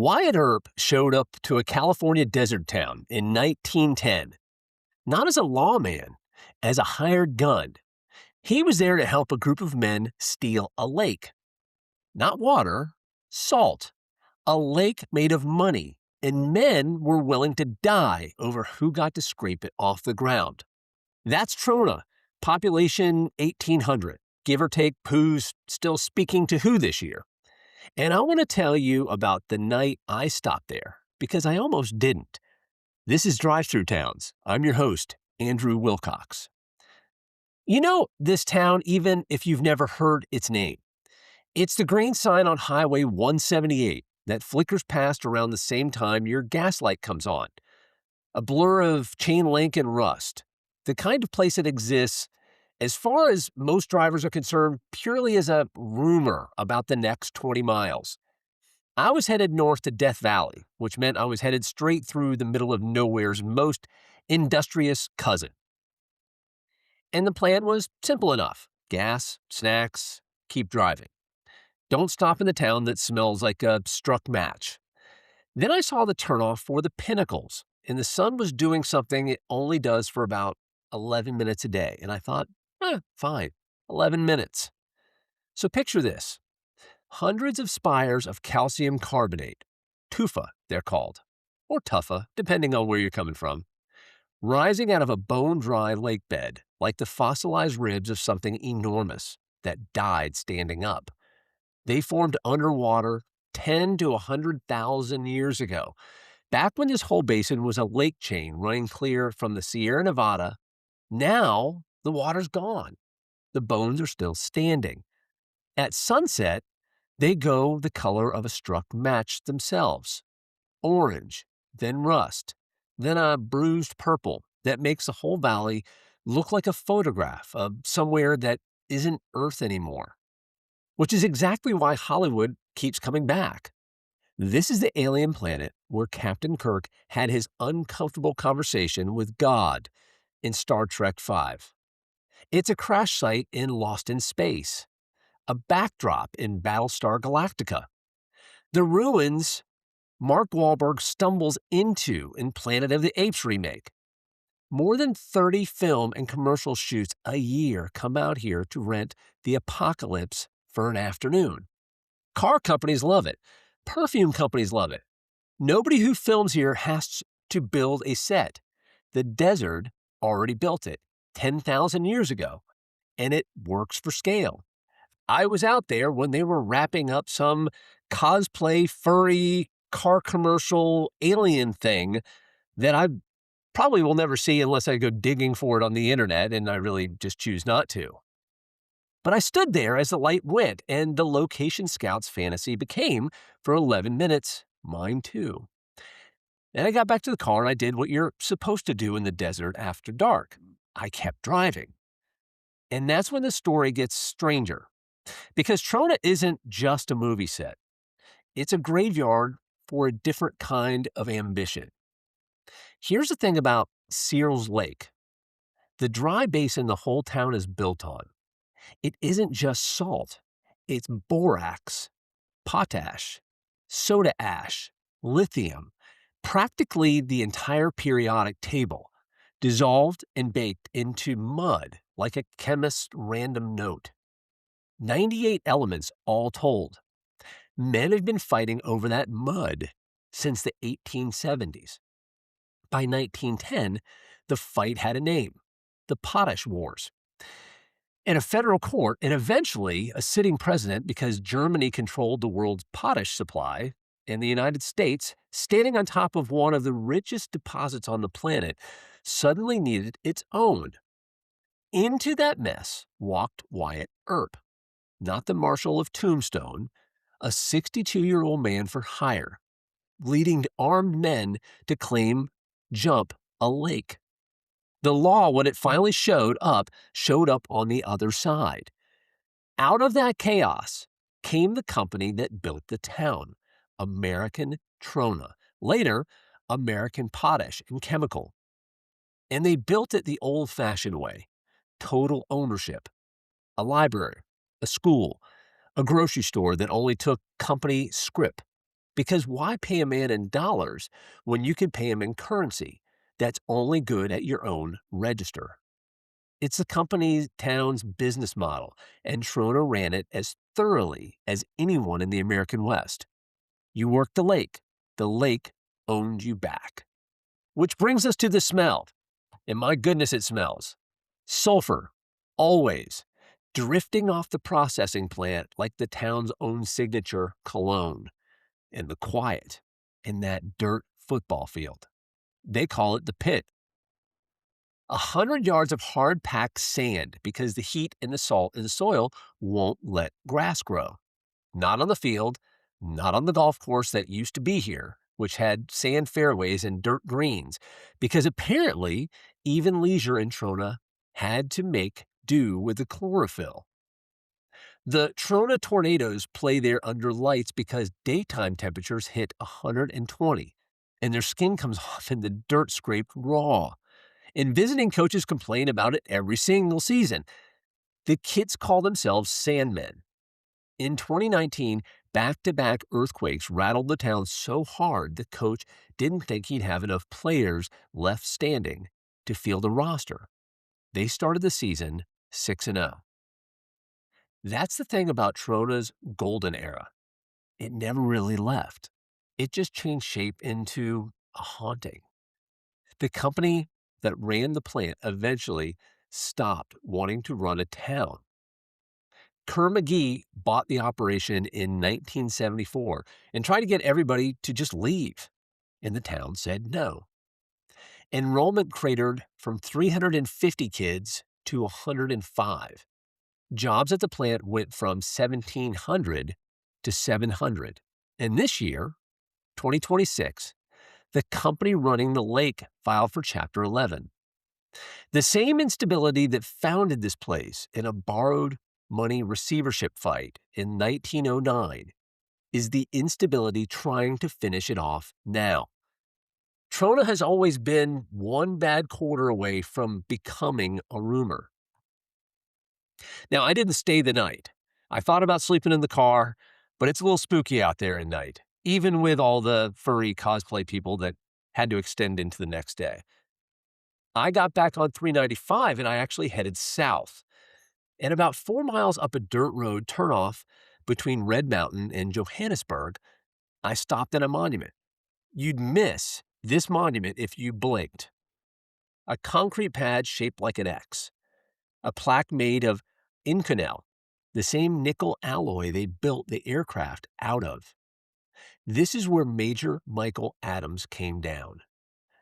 Wyatt Earp showed up to a California desert town in 1910, not as a lawman, as a hired gun. He was there to help a group of men steal a lake. Not water, salt. A lake made of money, and men were willing to die over who got to scrape it off the ground. That's Trona, population 1,800, give or take who's still speaking to who this year. And I want to tell you about the night I stopped there, because I almost didn't. This is Drive-Thru Towns. I'm your host, Andrew Wilcox. You know this town even if you've never heard its name. It's the green sign on Highway 178 that flickers past around the same time your gas light comes on. A blur of chain link and rust. The kind of place that exists, as far as most drivers are concerned, purely as a rumor about the next 20 miles. I was headed north to Death Valley, which meant I was headed straight through the middle of nowhere's most industrious cousin. And the plan was simple enough. Gas, snacks, keep driving. Don't stop in the town that smells like a struck match. Then I saw the turnoff for the Pinnacles, and the sun was doing something it only does for about 11 minutes a day. And I thought, fine, 11 minutes. So picture this. Hundreds of spires of calcium carbonate, tufa they're called, or tufa, depending on where you're coming from, rising out of a bone-dry lake bed like the fossilized ribs of something enormous that died standing up. They formed underwater 10 to 100,000 years ago, back when this whole basin was a lake chain running clear from the Sierra Nevada. Now, the water's gone. The bones are still standing. At sunset, they go the color of a struck match themselves. Orange, then rust, then a bruised purple that makes the whole valley look like a photograph of somewhere that isn't Earth anymore. Which is exactly why Hollywood keeps coming back. This is the alien planet where Captain Kirk had his uncomfortable conversation with God in Star Trek V. It's a crash site in Lost in Space, a backdrop in Battlestar Galactica, the ruins Mark Wahlberg stumbles into in Planet of the Apes remake. More than 30 film and commercial shoots a year come out here to rent the apocalypse for an afternoon. Car companies love it. Perfume companies love it. Nobody who films here has to build a set. The desert already built it 10,000 years ago, and it works for scale. I was out there when they were wrapping up some cosplay furry car commercial alien thing that I probably will never see unless I go digging for it on the internet, and I really just choose not to. But I stood there as the light went, and the location scout's fantasy became, for 11 minutes, mine too. Then I got back to the car and I did what you're supposed to do in the desert after dark. I kept driving. And that's when the story gets stranger. Because Trona isn't just a movie set. It's a graveyard for a different kind of ambition. Here's the thing about Searles Lake. The dry basin the whole town is built on. It isn't just salt. It's borax, potash, soda ash, lithium, practically the entire periodic table, dissolved and baked into mud like a chemist's random note. 98 elements all told. Men have been fighting over that mud since the 1870s. By 1910, the fight had a name, the Potash Wars. In a federal court, and eventually a sitting president, because Germany controlled the world's potash supply, and the United States, standing on top of one of the richest deposits on the planet, suddenly needed its own. Into that mess walked Wyatt Earp, not the Marshal of Tombstone, a 62-year-old man for hire, leading armed men to jump a lake. The law, when it finally showed up on the other side. Out of that chaos came the company that built the town, American Trona, later American Potash and Chemical. And they built it the old-fashioned way, total ownership. A library, a school, a grocery store that only took company scrip, Because why pay a man in dollars when you can pay him in currency that's only good at your own register? It's the company town's business model, and Trona ran it as thoroughly as anyone in the American West. You worked the lake owned you back. Which brings us to the smell. And my goodness, it smells. Sulfur, always, drifting off the processing plant like the town's own signature cologne. And the quiet in that dirt football field. They call it the pit. 100 yards of hard-packed sand because the heat and the salt in the soil won't let grass grow. Not on the field, not on the golf course that used to be here, which had sand fairways and dirt greens, because apparently even leisure in Trona had to make do with the chlorophyll. The Trona tornadoes play there under lights because daytime temperatures hit 120, and their skin comes off in the dirt scraped raw. And visiting coaches complain about it every single season. The kids call themselves Sandmen. In 2019, back-to-back earthquakes rattled the town so hard the coach didn't think he'd have enough players left standing to field a roster. They started the season 6-0. That's the thing about Trona's golden era. It never really left. It just changed shape into a haunting. The company that ran the plant eventually stopped wanting to run a town. Kerr McGee bought the operation in 1974 and tried to get everybody to just leave, and the town said no. Enrollment cratered from 350 kids to 105. Jobs at the plant went from 1,700 to 700. And this year, 2026, the company running the lake filed for Chapter 11. The same instability that founded this place in a borrowed money receivership fight in 1909 is the instability trying to finish it off now. Trona has always been one bad quarter away from becoming a rumor. Now, I didn't stay the night. I thought about sleeping in the car, but it's a little spooky out there at night, even with all the furry cosplay people that had to extend into the next day. I got back on 395 and I actually headed south. And about 4 miles up a dirt road turnoff between Red Mountain and Johannesburg, I stopped at a monument. You'd miss this monument if you blinked. A concrete pad shaped like an X. A plaque made of Inconel, the same nickel alloy they built the aircraft out of. This is where Major Michael Adams came down.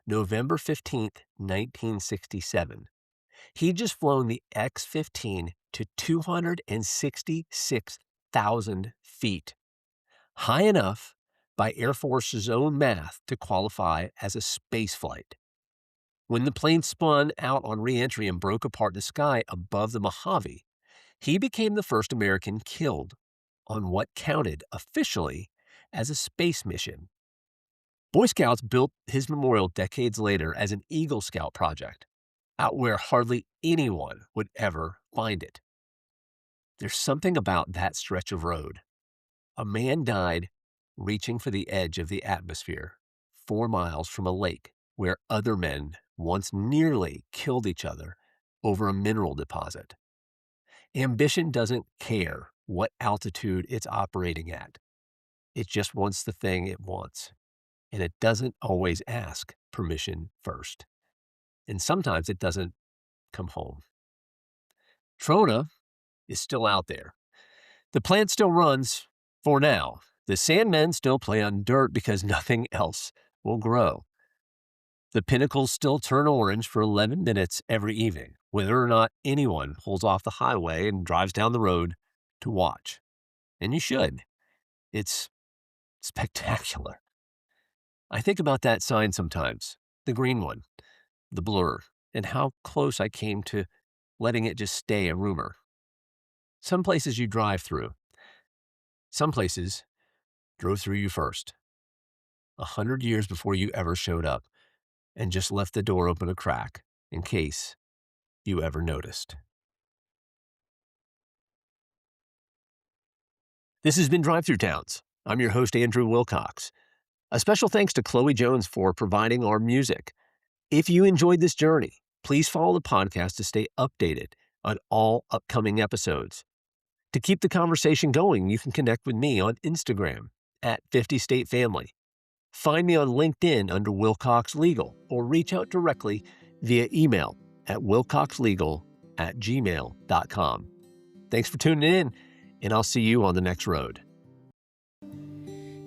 November 15th, 1967. He'd just flown the X-15 to 266,000 feet, high enough by Air Force's own math to qualify as a space flight. When the plane spun out on re-entry and broke apart the sky above the Mojave, he became the first American killed on what counted officially as a space mission. Boy Scouts built his memorial decades later as an Eagle Scout project, out where hardly anyone would ever find it. There's something about that stretch of road. A man died reaching for the edge of the atmosphere, 4 miles from a lake where other men once nearly killed each other over a mineral deposit. Ambition doesn't care what altitude it's operating at. It just wants the thing it wants, and it doesn't always ask permission first. And sometimes it doesn't come home. Trona is still out there. The plant still runs for now. The Sandmen still play on dirt because nothing else will grow. The pinnacles still turn orange for 11 minutes every evening, whether or not anyone pulls off the highway and drives down the road to watch. And you should. It's spectacular. I think about that sign sometimes, the green one, the blur, and how close I came to letting it just stay a rumor. Some places you drive through. Some places drove through you first. 100 years before you ever showed up, and just left the door open a crack in case you ever noticed. This has been Drive-Thru Towns. I'm your host, Andrew Wilcox. A special thanks to Chloe Jones for providing our music. If you enjoyed this journey, please follow the podcast to stay updated on all upcoming episodes. To keep the conversation going, you can connect with me on Instagram at 50 State Family. Find me on LinkedIn under Wilcox Legal or reach out directly via email at wilcoxlegal@gmail.com. Thanks for tuning in, and I'll see you on the next road.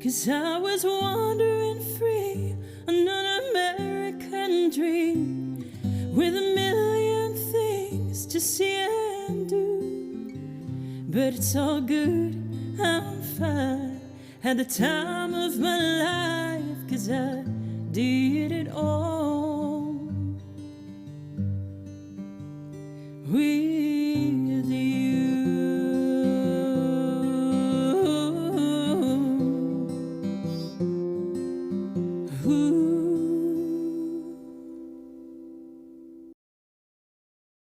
'Cause I was wandering free on an American dream with a million things to see and do. But it's all good, I'm fine. Had the time of my life, 'cause I did it all. We